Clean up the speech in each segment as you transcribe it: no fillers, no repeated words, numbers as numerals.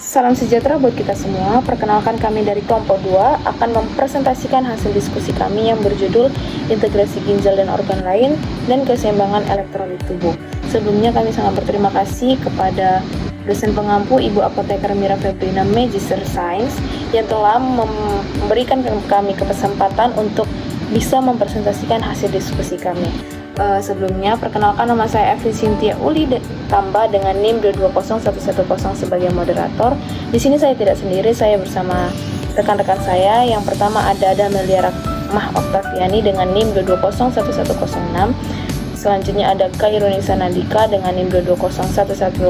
Salam sejahtera buat kita semua. Perkenalkan, kami dari kelompok 2 akan mempresentasikan hasil diskusi kami yang berjudul Integrasi Ginjal dan Organ Lain dan Keseimbangan Elektrolit Tubuh. Sebelumnya kami sangat berterima kasih kepada dosen pengampu Ibu Apoteker Mira Febrina Magister Sains yang telah memberikan kami kesempatan untuk bisa mempresentasikan hasil diskusi kami. Sebelumnya, perkenalkan, nama saya Evi Cynthia Uli tambah dengan NIM 220110 sebagai moderator. Di sini saya tidak sendiri, saya bersama rekan-rekan saya. Yang pertama ada Damelia Rahmah Oktaviani dengan NIM 220110. Selanjutnya ada Kairunisa Nandika dengan NIM 220118.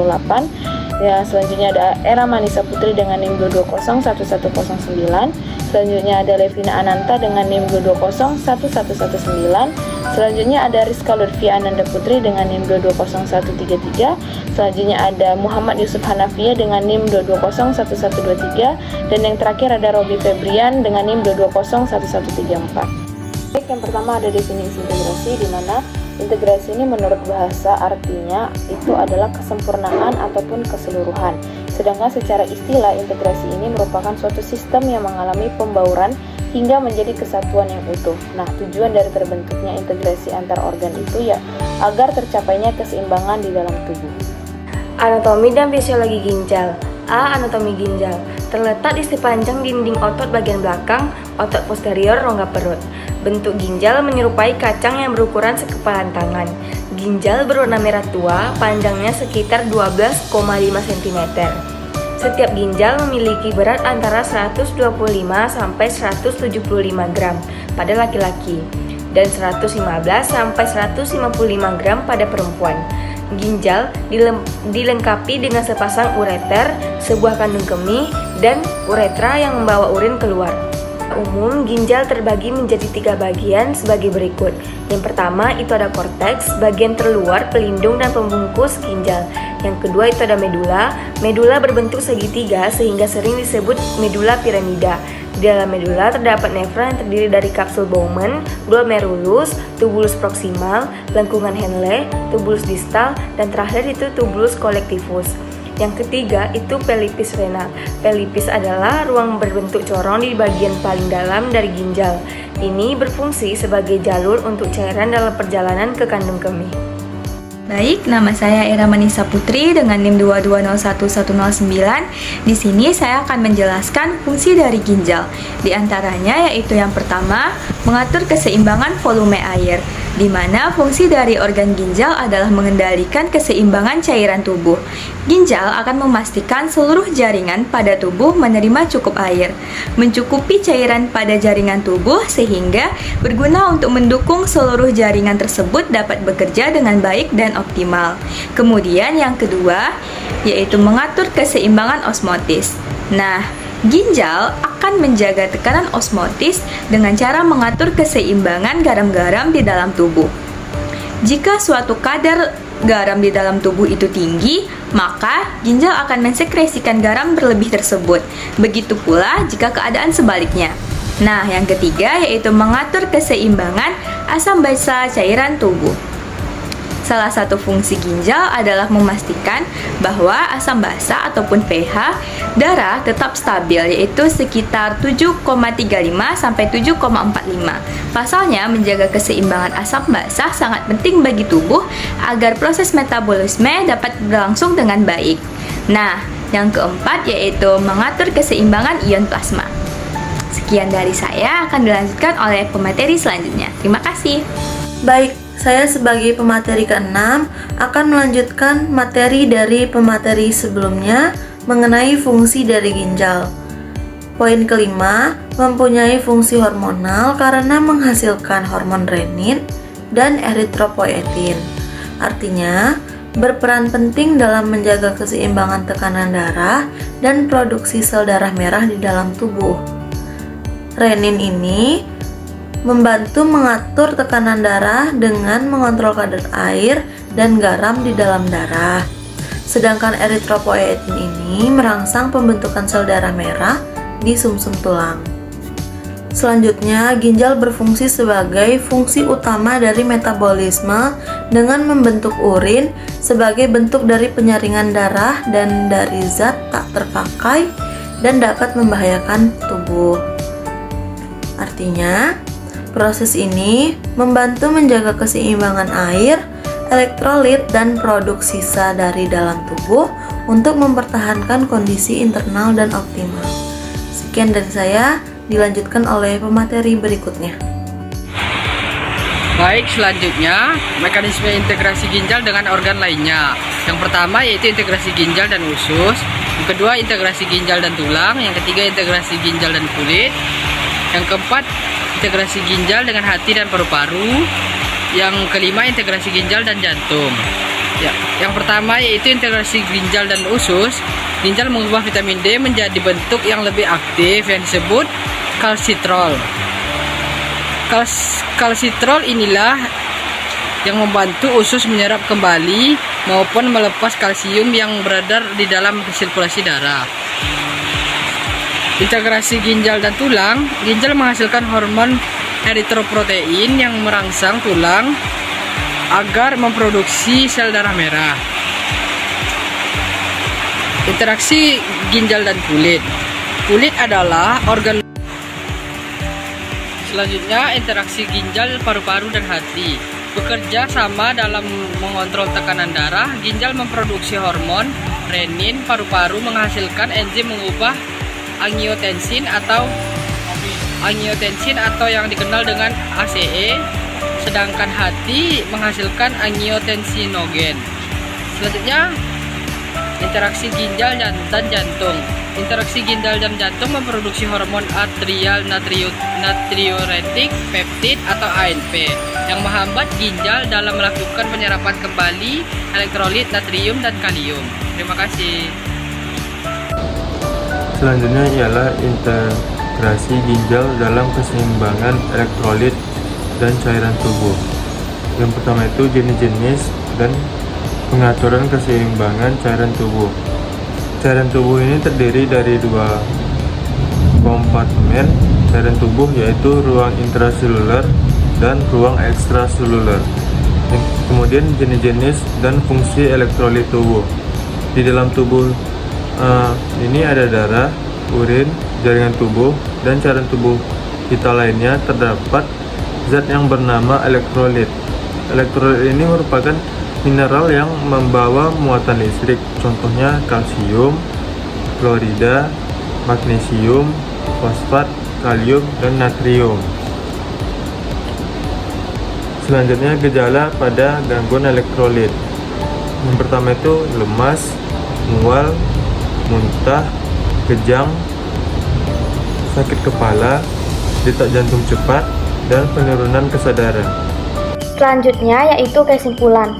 Ya, selanjutnya ada Era Manisa Putri dengan NIM 220109. Selanjutnya ada Levina Ananta dengan NIM 220111. Selanjutnya ada Rizka Lutfia Ananda Putri dengan NIM 220133. Selanjutnya ada Muhammad Yusuf Hanafia dengan NIM 22011123. Dan yang terakhir ada Robi Febrian dengan NIM 220134. Baik, yang pertama ada definisi integrasi, di mana integrasi ini menurut bahasa artinya itu adalah kesempurnaan ataupun keseluruhan. Sedangkan secara istilah, integrasi ini merupakan suatu sistem yang mengalami pembauran hingga menjadi kesatuan yang utuh. Nah, tujuan dari terbentuknya integrasi antar organ itu ya agar tercapainya keseimbangan di dalam tubuh. Anatomi dan fisiologi ginjal. A. Anatomi ginjal. Terletak di sepanjang dinding otot bagian belakang, otot posterior rongga perut. Bentuk ginjal menyerupai kacang yang berukuran sekepalan tangan. Ginjal berwarna merah tua, panjangnya sekitar 12,5 cm. Setiap ginjal memiliki berat antara 125 sampai 175 gram pada laki-laki dan 115 sampai 155 gram pada perempuan. Ginjal dilengkapi dengan sepasang ureter, sebuah kandung kemih, dan uretra yang membawa urin keluar. Umum, ginjal terbagi menjadi 3 bagian sebagai berikut. Yang pertama itu ada korteks, bagian terluar, pelindung dan pembungkus ginjal. Yang kedua itu ada medula. Medula berbentuk segitiga sehingga sering disebut medula piramida. Di dalam medula terdapat nefron yang terdiri dari kapsul Bowman, glomerulus, tubulus proksimal, lengkungan Henle, tubulus distal, dan terakhir itu tubulus collectivus. Yang ketiga itu pelipis renal. Pelipis adalah ruang berbentuk corong di bagian paling dalam dari ginjal. Ini berfungsi sebagai jalur untuk cairan dalam perjalanan ke kandung kemih. Baik, nama saya Era Manisa Putri dengan NIM 22011009. Di sini saya akan menjelaskan fungsi dari ginjal. Di antaranya yaitu yang pertama, mengatur keseimbangan volume air, di mana fungsi dari organ ginjal adalah mengendalikan keseimbangan cairan tubuh. Ginjal akan memastikan seluruh jaringan pada tubuh menerima cukup air, mencukupi cairan pada jaringan tubuh sehingga berguna untuk mendukung seluruh jaringan tersebut dapat bekerja dengan baik dan optimal. Kemudian yang kedua yaitu mengatur keseimbangan osmotis. Nah, ginjal akan menjaga tekanan osmotis dengan cara mengatur keseimbangan garam-garam di dalam tubuh. Jika suatu kadar garam di dalam tubuh itu tinggi, maka ginjal akan mensekresikan garam berlebih tersebut. Begitu pula jika keadaan sebaliknya. Nah, yang ketiga yaitu mengatur keseimbangan asam basa cairan tubuh. Salah satu fungsi ginjal adalah memastikan bahwa asam basa ataupun pH darah tetap stabil, yaitu sekitar 7,35 sampai 7,45. Pasalnya, menjaga keseimbangan asam basa sangat penting bagi tubuh agar proses metabolisme dapat berlangsung dengan baik. Nah, yang keempat yaitu mengatur keseimbangan ion plasma. Sekian dari saya, akan dilanjutkan oleh pemateri selanjutnya. Terima kasih. Baik, saya sebagai pemateri ke-6 akan melanjutkan materi dari pemateri sebelumnya mengenai fungsi dari ginjal. Poin kelima, mempunyai fungsi hormonal karena menghasilkan hormon renin dan eritropoietin. Artinya, berperan penting dalam menjaga keseimbangan tekanan darah dan produksi sel darah merah di dalam tubuh. Renin ini membantu mengatur tekanan darah dengan mengontrol kadar air dan garam di dalam darah. Sedangkan eritropoietin ini merangsang pembentukan sel darah merah di sumsum tulang. Selanjutnya, ginjal berfungsi sebagai fungsi utama dari metabolisme dengan membentuk urin sebagai bentuk dari penyaringan darah dan dari zat tak terpakai dan dapat membahayakan tubuh. Artinya, proses ini membantu menjaga keseimbangan air, elektrolit, dan produk sisa dari dalam tubuh untuk mempertahankan kondisi internal dan optimal. Sekian dari saya. Dilanjutkan oleh pemateri berikutnya. Baik, selanjutnya mekanisme integrasi ginjal dengan organ lainnya. Yang pertama yaitu integrasi ginjal dan usus, yang kedua integrasi ginjal dan tulang, yang ketiga integrasi ginjal dan kulit, yang keempat integrasi ginjal dengan hati dan paru-paru, yang kelima integrasi ginjal dan jantung. Ya, yang pertama yaitu integrasi ginjal dan usus. Ginjal mengubah vitamin D menjadi bentuk yang lebih aktif yang disebut kalsitrol. Kalsitrol inilah yang membantu usus menyerap kembali maupun melepas kalsium yang beredar di dalam sirkulasi darah. Integrasi ginjal dan tulang. Ginjal menghasilkan hormon eritroprotein yang merangsang tulang agar memproduksi sel darah merah. Interaksi ginjal dan kulit. Kulit adalah organ. Selanjutnya, interaksi ginjal, paru-paru, dan hati. Bekerja sama dalam mengontrol tekanan darah. Ginjal memproduksi hormon renin, paru-paru menghasilkan enzim mengubah angiotensin atau yang dikenal dengan ACE, sedangkan hati menghasilkan angiotensinogen. Selanjutnya, interaksi ginjal dan jantung. Interaksi ginjal dan jantung memproduksi hormon atrial natriuretik peptid atau ANP yang menghambat ginjal dalam melakukan penyerapan kembali elektrolit natrium dan kalium. Terima kasih. Selanjutnya ialah integrasi ginjal dalam keseimbangan elektrolit dan cairan tubuh. Yang pertama itu jenis-jenis dan pengaturan keseimbangan cairan tubuh. Cairan tubuh ini terdiri dari dua kompartemen cairan tubuh, yaitu ruang intraseluler dan ruang ekstraseluler. Kemudian jenis-jenis dan fungsi elektrolit tubuh. Di dalam tubuh ini ada darah, urin, jaringan tubuh, dan cairan tubuh kita lainnya terdapat zat yang bernama elektrolit. Elektrolit ini merupakan mineral yang membawa muatan listrik, contohnya kalsium, klorida, magnesium, fosfat, kalium, dan natrium. Selanjutnya, gejala pada gangguan elektrolit. Yang pertama itu lemas, mual, muntah, kejang, sakit kepala, detak jantung cepat, dan penurunan kesadaran. Selanjutnya yaitu kesimpulan.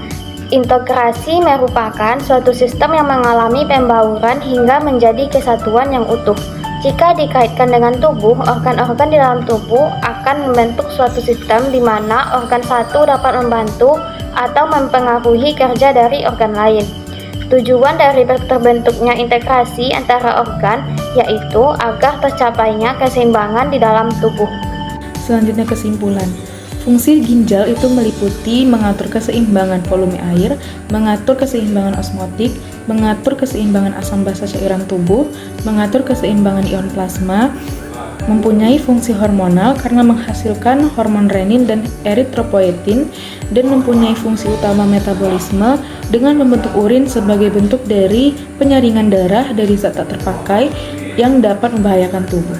Integrasi merupakan suatu sistem yang mengalami pembauran hingga menjadi kesatuan yang utuh. Jika dikaitkan dengan tubuh, organ-organ di dalam tubuh akan membentuk suatu sistem di mana organ satu dapat membantu atau mempengaruhi kerja dari organ lain. Tujuan dari terbentuknya integrasi antara organ yaitu agar tercapainya keseimbangan di dalam tubuh. Selanjutnya kesimpulan. Fungsi ginjal itu meliputi mengatur keseimbangan volume air, mengatur keseimbangan osmotik, mengatur keseimbangan asam basa cairan tubuh, mengatur keseimbangan ion plasma, mempunyai fungsi hormonal karena menghasilkan hormon renin dan eritropoietin, dan mempunyai fungsi utama metabolisme dengan membentuk urin sebagai bentuk dari penyaringan darah dari zat tak terpakai yang dapat membahayakan tubuh.